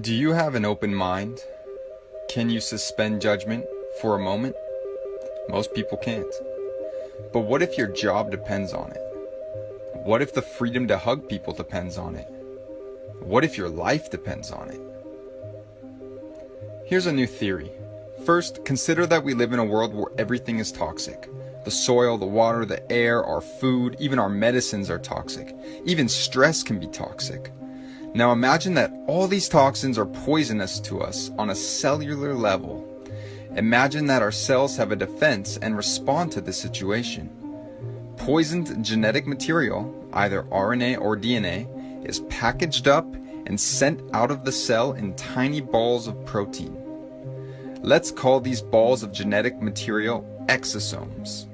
Do you have an open mind? Can you suspend judgment for a moment? Most people can't. But what if your job depends on it? What if the freedom to hug people depends on it? What if your life depends on it? Here's a new theory. First, consider that we live in a world where everything is toxic. The soil, the water, the air, our food, even our medicines are toxic. Even stress can be toxic. Now imagine that all these toxins are poisonous to us on a cellular level. Imagine that our cells have a defense and respond to this situation. Poisoned genetic material, either RNA or DNA, is packaged up and sent out of the cell in tiny balls of protein. Let's call these balls of genetic material exosomes.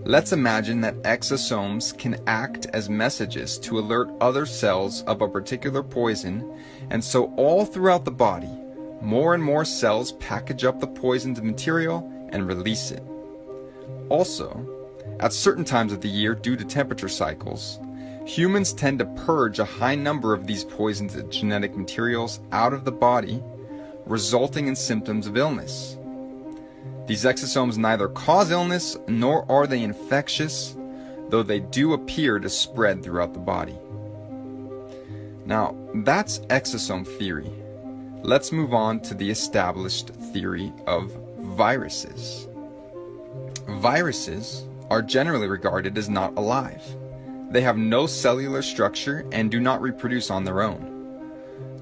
Let's imagine that exosomes can act as messages to alert other cells of a particular poison, and so all throughout the body, more and more cells package up the poisoned material and release it. Also, at certain times of the year due to temperature cycles, humans tend to purge a high number of these poisoned genetic materials out of the body, resulting in symptoms of illness. These exosomes neither cause illness nor are they infectious, though they do appear to spread throughout the body. Now, that's exosome theory. Let's move on to the established theory of viruses. Viruses are generally regarded as not alive. They have no cellular structure and do not reproduce on their own,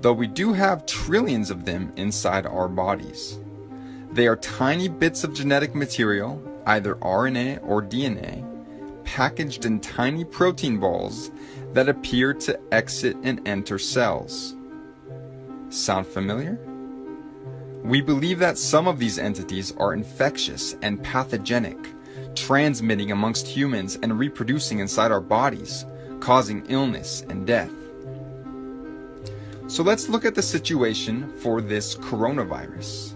though we do have trillions of them inside our bodies. They are tiny bits of genetic material, either RNA or DNA, packaged in tiny protein balls that appear to exit and enter cells. Sound familiar? We believe that some of these entities are infectious and pathogenic, transmitting amongst humans and reproducing inside our bodies, causing illness and death. So let's look at the situation for this coronavirus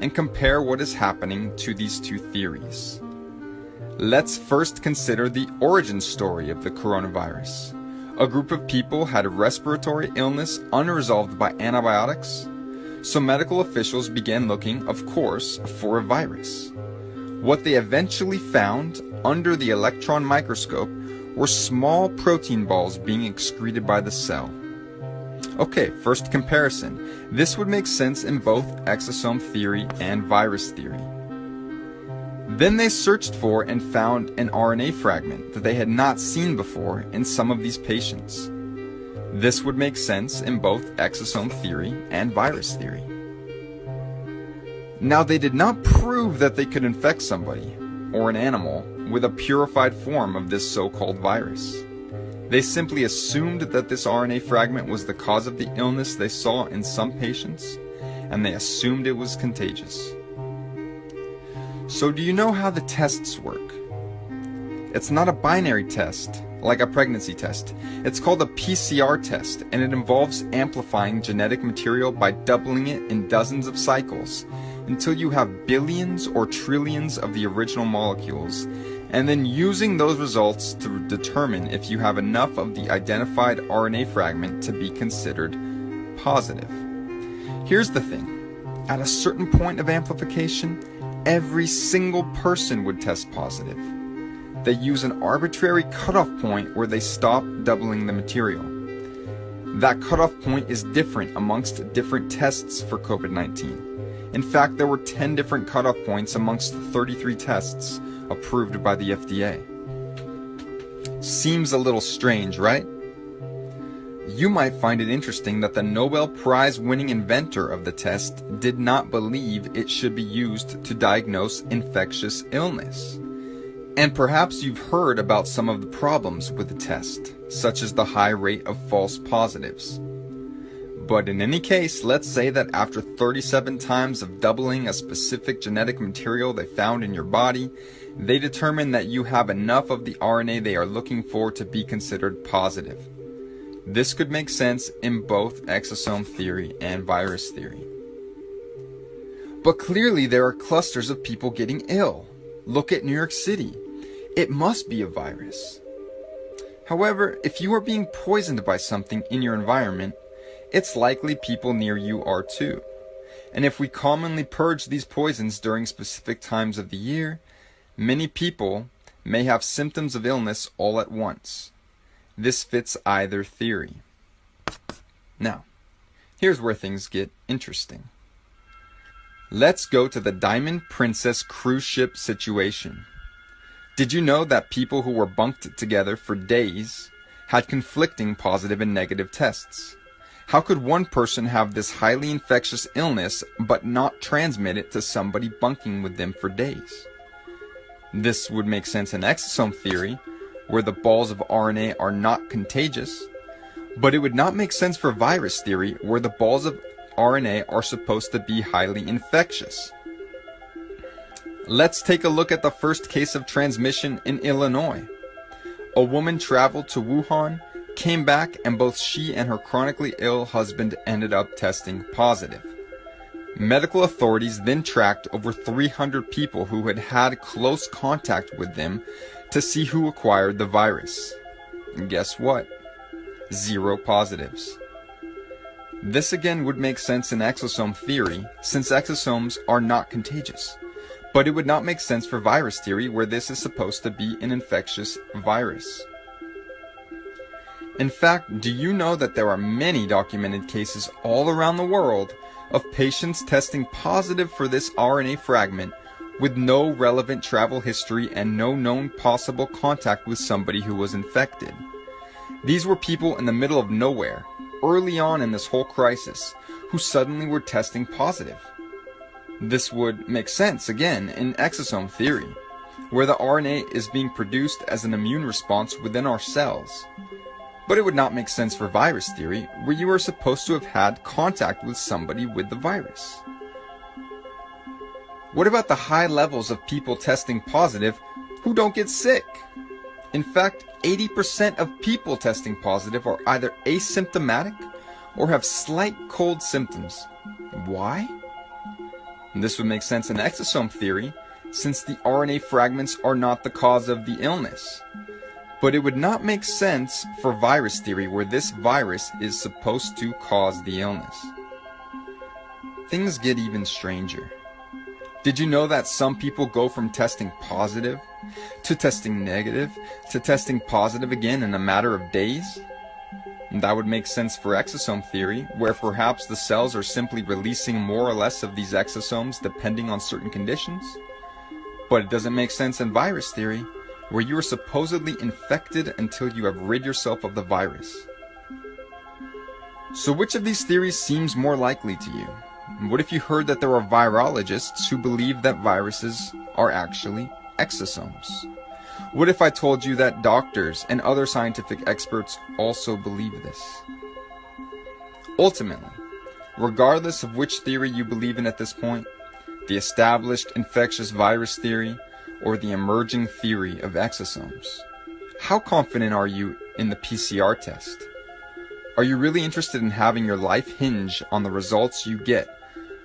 and compare what is happening to these two theories. Let's first consider the origin story of the coronavirus. A group of people had a respiratory illness unresolved by antibiotics, so medical officials began looking, of course, for a virus. What they eventually found under the electron microscope were small protein balls being excreted by the cell. Okay, first comparison. This would make sense in both exosome theory and virus theory. Then they searched for and found an RNA fragment that they had not seen before in some of these patients. This would make sense in both exosome theory and virus theory. Now, they did not prove that they could infect somebody or an animal with a purified form of this so-called virus. They simply assumed that this RNA fragment was the cause of the illness they saw in some patients, and they assumed it was contagious. So do you know how the tests work? It's not a binary test, like a pregnancy test. It's called a PCR test, and it involves amplifying genetic material by doubling it in dozens of cycles until you have billions or trillions of the original molecules, and then using those results to determine if you have enough of the identified RNA fragment to be considered positive. Here's the thing. At a certain point of amplification, every single person would test positive. They use an arbitrary cutoff point where they stop doubling the material. That cutoff point is different amongst different tests for COVID-19. In fact, there were 10 different cutoff points amongst 33 tests approved by the FDA. Seems a little strange, right? You might find it interesting that the Nobel Prize winning inventor of the test did not believe it should be used to diagnose infectious illness. And perhaps you've heard about some of the problems with the test, such as the high rate of false positives. But in any case, let's say that after 37 times of doubling a specific genetic material they found in your body, they determine that you have enough of the RNA they are looking for to be considered positive. This could make sense in both exosome theory and virus theory. But clearly there are clusters of people getting ill. Look at New York City. It must be a virus. However, if you are being poisoned by something in your environment, it's likely people near you are too. And if we commonly purge these poisons during specific times of the year, many people may have symptoms of illness all at once. This fits either theory. Now, here's where things get interesting. Let's go to the Diamond Princess cruise ship situation. Did you know that people who were bunked together for days had conflicting positive and negative tests? How could one person have this highly infectious illness but not transmit it to somebody bunking with them for days? This would make sense in exosome theory, where the balls of RNA are not contagious, but it would not make sense for virus theory, where the balls of RNA are supposed to be highly infectious. Let's take a look at the first case of transmission in Illinois. A woman traveled to Wuhan, came back, and both she and her chronically ill husband ended up testing positive. Medical authorities then tracked over 300 people who had had close contact with them to see who acquired the virus. And guess what? 0 positives. This again would make sense in exosome theory, since exosomes are not contagious. But it would not make sense for virus theory, where this is supposed to be an infectious virus. In fact, do you know that there are many documented cases all around the world of patients testing positive for this RNA fragment with no relevant travel history and no known possible contact with somebody who was infected? These were people in the middle of nowhere, early on in this whole crisis, who suddenly were testing positive. This would make sense, again, in exosome theory, where the RNA is being produced as an immune response within our cells. But it would not make sense for virus theory, where you are supposed to have had contact with somebody with the virus. What about the high levels of people testing positive who don't get sick? In fact, 80% of people testing positive are either asymptomatic or have slight cold symptoms. Why? This would make sense in exosome theory, since the RNA fragments are not the cause of the illness. But it would not make sense for virus theory, where this virus is supposed to cause the illness. Things get even stranger. Did you know that some people go from testing positive to testing negative to testing positive again in a matter of days? And that would make sense for exosome theory, where perhaps the cells are simply releasing more or less of these exosomes depending on certain conditions. But it doesn't make sense in virus theory, where you are supposedly infected until you have rid yourself of the virus. So which of these theories seems more likely to you? What if you heard that there are virologists who believe that viruses are actually exosomes? What if I told you that doctors and other scientific experts also believe this? Ultimately, regardless of which theory you believe in at this point, the established infectious virus theory or the emerging theory of exosomes, how confident are you in the PCR test? Are you really interested in having your life hinge on the results you get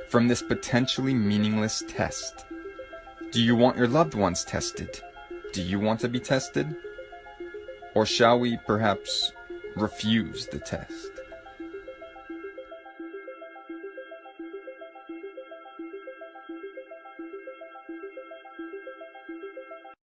from this potentially meaningless test? Do you want your loved ones tested? Do you want to be tested? Or shall we perhaps refuse the test?